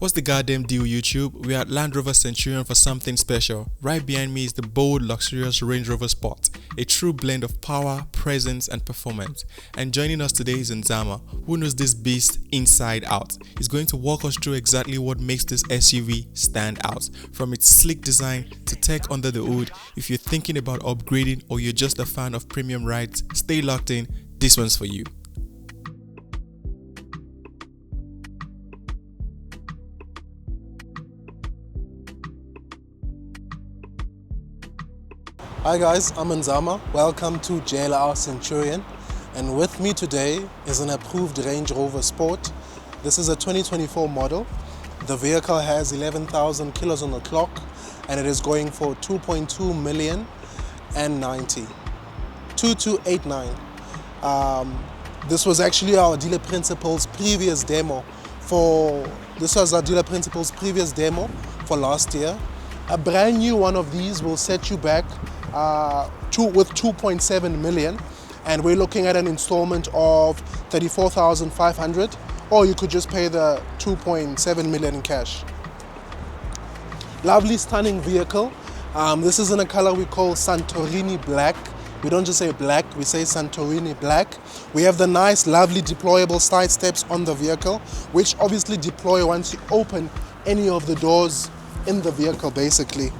What's the goddamn deal, YouTube? We are at Land Rover Centurion for something special. Right behind me is the bold, luxurious Range Rover Sport, a true blend of power, presence, and performance. And joining us today is Nzama, who knows this beast inside out. He's going to walk us through exactly what makes this SUV stand out, from its sleek design to tech under the hood. If you're thinking about upgrading or you're just a fan of premium rides, stay locked in. This one's for you. Hi guys, I'm Nzama. Welcome to JLR Centurion, and with me today is an approved Range Rover Sport. This is a 2024 model. The vehicle has 11,000 kilos on the clock and it is going for 2.2 million and 90. 2289. This was actually our dealer principal's previous demo for last year. A brand new one of these will set you back with 2.7 million, and we're looking at an installment of 34,500, or you could just pay the 2.7 million in cash. Lovely, stunning vehicle. This is in a color we call Santorini Black. We don't just say black, we say Santorini Black. We have the nice, lovely deployable side steps on the vehicle, which obviously deploy once you open any of the doors in the vehicle, basically.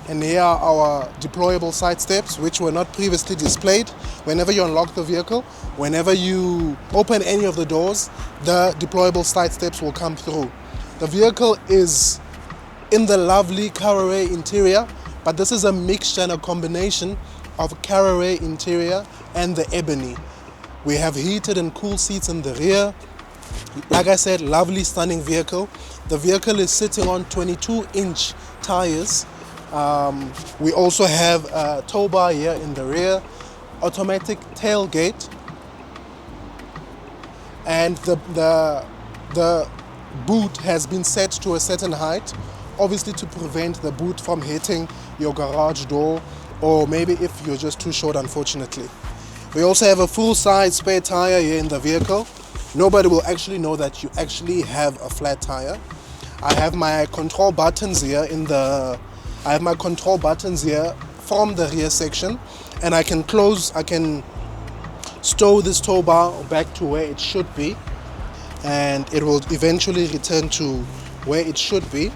And here are our deployable side steps, which were not previously displayed. Whenever you unlock the vehicle, whenever you open any of the doors, the deployable side steps will come through. The vehicle is in the lovely Carrera interior, but this is a mixture and a combination of Carrera interior and the ebony. We have heated and cool seats in the rear. Like I said, lovely, stunning vehicle. The vehicle is sitting on 22-inch tires. We also have a tow bar here in the rear, automatic tailgate, and the boot has been set to a certain height, obviously to prevent the boot from hitting your garage door, or maybe if you're just too short, unfortunately. We also have a full-size spare tire here in the vehicle. Nobody will actually know that you actually have a flat tire. I have my control buttons here from the rear section, and I can stow this tow bar back to where it should be, and it will eventually return to where it should be.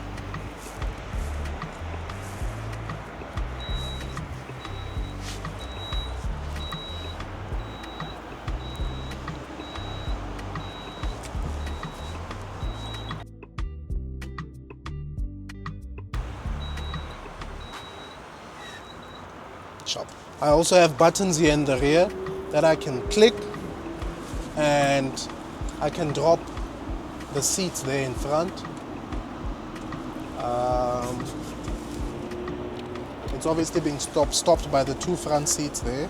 I also have buttons here in the rear that I can click, and I can drop the seats there in front. It's obviously being stopped by the two front seats there.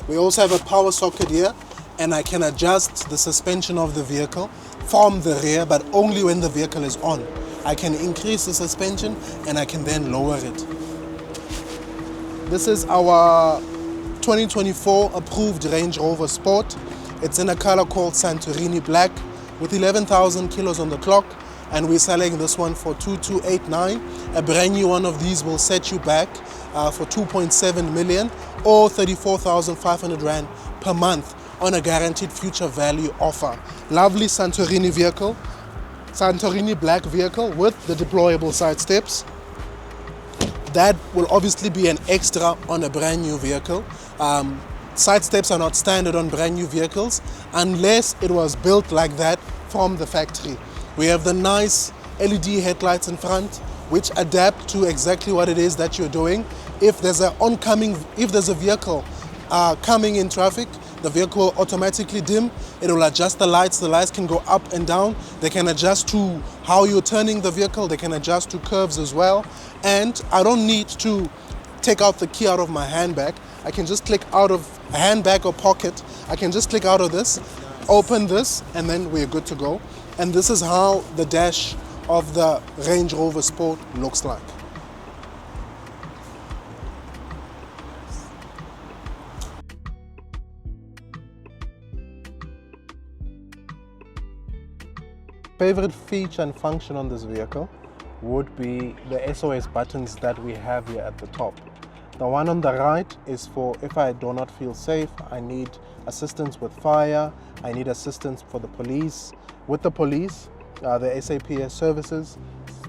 We also have a power socket here, and I can adjust the suspension of the vehicle from the rear, but only when the vehicle is on. I can increase the suspension and I can then lower it. This is our 2024 approved Range Rover Sport. It's in a color called Santorini Black with 11,000 kilos on the clock, and we're selling this one for 2289. A brand new one of these will set you back for 2.7 million or 34,500 Rand per month on a guaranteed future value offer. Lovely Santorini vehicle. Santorini Black vehicle with the deployable side steps. That will obviously be an extra on a brand new vehicle. Side steps are not standard on brand new vehicles unless it was built like that from the factory. We have the nice LED headlights in front, which adapt to exactly what it is that you're doing. If there's a vehicle coming in traffic, the vehicle will automatically dim. It will adjust the lights. The lights can go up and down. They can adjust to how you're turning the vehicle. They can adjust to curves as well. And I don't need to take out the key out of my handbag. I can just click out of a handbag or pocket. I can just click out of this, open this, and then we're good to go. And this is how the dash of the Range Rover Sport looks like. Favorite feature and function on this vehicle would be the SOS buttons that we have here at the top. The one on the right is for if I do not feel safe, I need assistance with fire, I need assistance for the police, with the police, the SAPS services.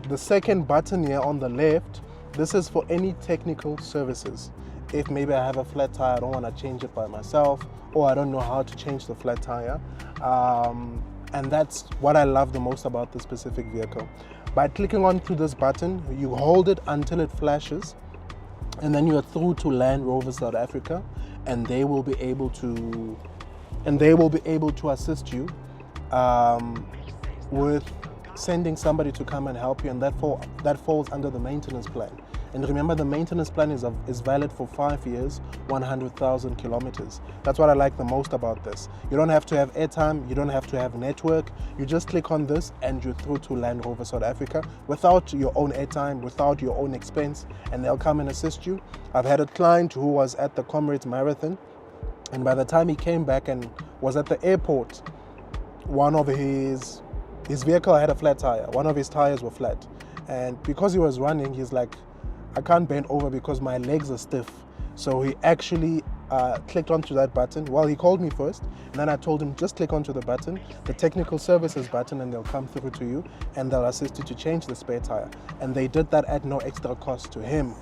The second button here on the left, this is for any technical services. If maybe I have a flat tire, I don't want to change it by myself, or I don't know how to change the flat tire. And that's what I love the most about this specific vehicle. By clicking onto this button, you hold it until it flashes, and then you're through to Land Rover South Africa, and they will be able to assist you with sending somebody to come and help you, and that falls under the maintenance plan. And remember, the maintenance plan is valid for 5 years, 100,000 kilometers. That's what I like the most about this. You don't have to have airtime, you don't have to have network. You just click on this and you're through to Land Rover South Africa without your own airtime, without your own expense, and they'll come and assist you. I've had a client who was at the Comrades Marathon, and by the time he came back and was at the airport, one of his vehicle had a flat tire. One of his tires were flat. And because he was running, he's like, I can't bend over because my legs are stiff. So he actually clicked onto that button. Well, he called me first, and then I told him, just click onto the button, the technical services button, and they'll come through to you and they'll assist you to change the spare tire. And they did that at no extra cost to him.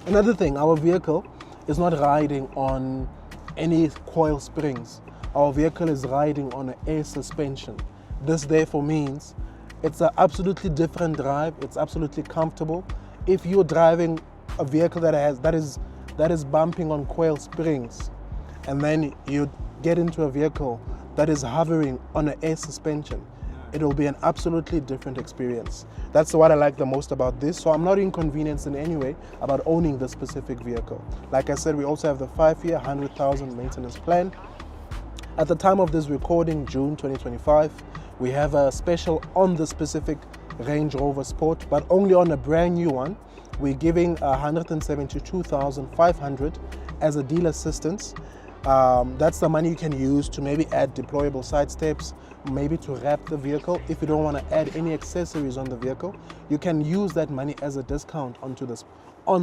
Another thing, our vehicle is not riding on any coil springs. Our vehicle is riding on an air suspension. This therefore means it's an absolutely different drive. It's absolutely comfortable. If you're driving a vehicle that is bumping on coil springs, and then you get into a vehicle that is hovering on an air suspension, it will be an absolutely different experience. That's what I like the most about this. So I'm not inconvenienced in any way about owning this specific vehicle. Like I said, we also have the 5-year, 100,000 maintenance plan. At the time of this recording, June 2025, we have a special on the specific Range Rover Sport, but only on a brand new one. We're giving 172,500 as a deal assistance. That's the money you can use to maybe add deployable side steps, maybe to wrap the vehicle. If you don't want to add any accessories on the vehicle, you can use that money as a discount on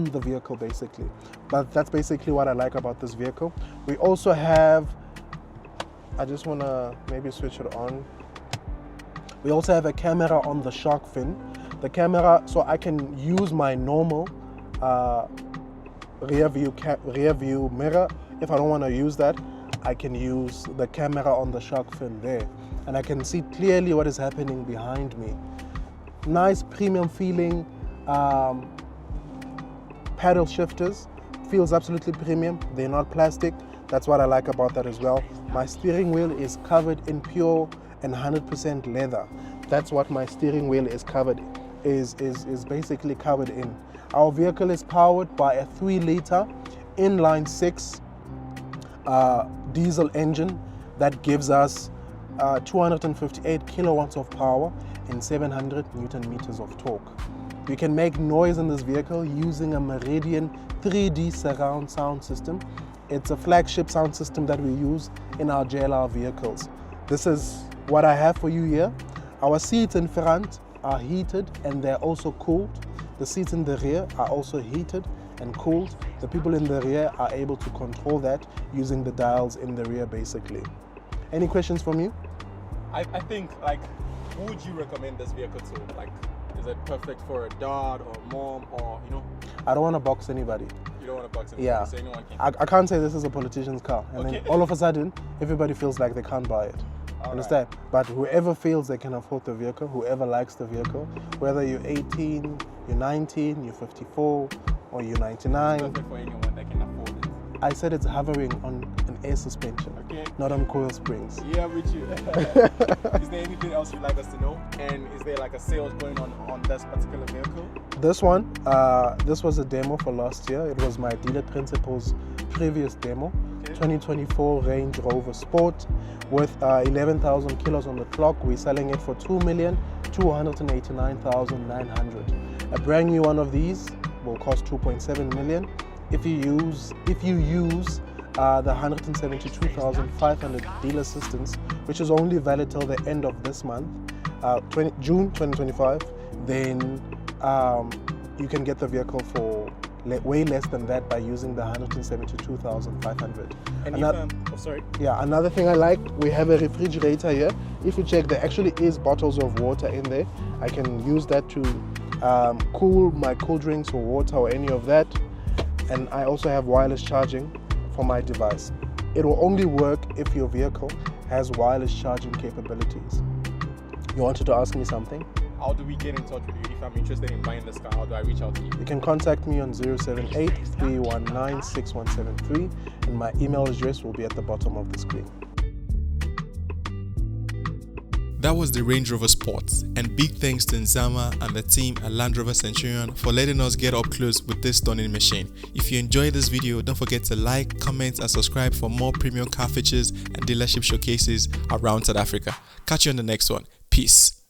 the vehicle basically. But that's basically what I like about this vehicle. We also have, I just want to maybe switch it on. We also have a camera on the shark fin. The camera, so I can use my normal rear view mirror. If I don't want to use that, I can use the camera on the shark fin there, and I can see clearly what is happening behind me. Nice premium feeling paddle shifters. Feels absolutely premium. They're not plastic. That's what I like about that as well. My steering wheel is covered in pure and 100% leather. That's what my steering wheel is covered, is basically covered in. Our vehicle is powered by a 3-liter inline 6 diesel engine that gives us 258 kilowatts of power and 700 Newton meters of torque. You can make noise in this vehicle using a Meridian 3D surround sound system. It's a flagship sound system that we use in our JLR vehicles. This is what I have for you here. Our seats in front are heated and they're also cooled. The seats in the rear are also heated and cooled. The people in the rear are able to control that using the dials in the rear basically. Any questions from you? I think, like, who would you recommend this vehicle to? Like, is it perfect for a dad or a mom, or, you know? I don't want to box anybody. You don't want to box anybody, yeah. So anyone can. I can't say this is a politician's car, and Okay. then all of a sudden, everybody feels like they can't buy it. Understand? But whoever feels they can afford the vehicle, whoever likes the vehicle, whether you're 18, you're 19, you're 54, or you're 99. It's perfect for anyone that can afford it. I said it's hovering on an air suspension, Okay. not on coil springs. Yeah, with you. Is there anything else you'd like us to know? And is there like a sales going on this particular vehicle? This one, this was a demo for last year. It was my dealer principal's previous demo. Okay. 2024 Range Rover Sport with 11,000 kilos on the clock. We're selling it for 2,289,900. A brand new one of these will cost 2.7 million. If you use the 172,500 dealer assistance, which is only valid till the end of this month, June 2025, then you can get the vehicle for way less than that by using the 172,500. And another thing I like, we have a refrigerator here. If you check, there actually is bottles of water in there. I can use that to cool my cool drinks or water or any of that. And I also have wireless charging for my device. It will only work if your vehicle has wireless charging capabilities. You wanted to ask me something? How do we get in touch with you? If I'm interested in buying this car, how do I reach out to you? You can contact me on 078-319-6173, and my email address will be at the bottom of the screen. That was the Range Rover Sport, and big thanks to Nzama and the team at Land Rover Centurion for letting us get up close with this stunning machine. If you enjoyed this video, don't forget to like, comment and subscribe for more premium car features and dealership showcases around South Africa. Catch you on the next one. Peace.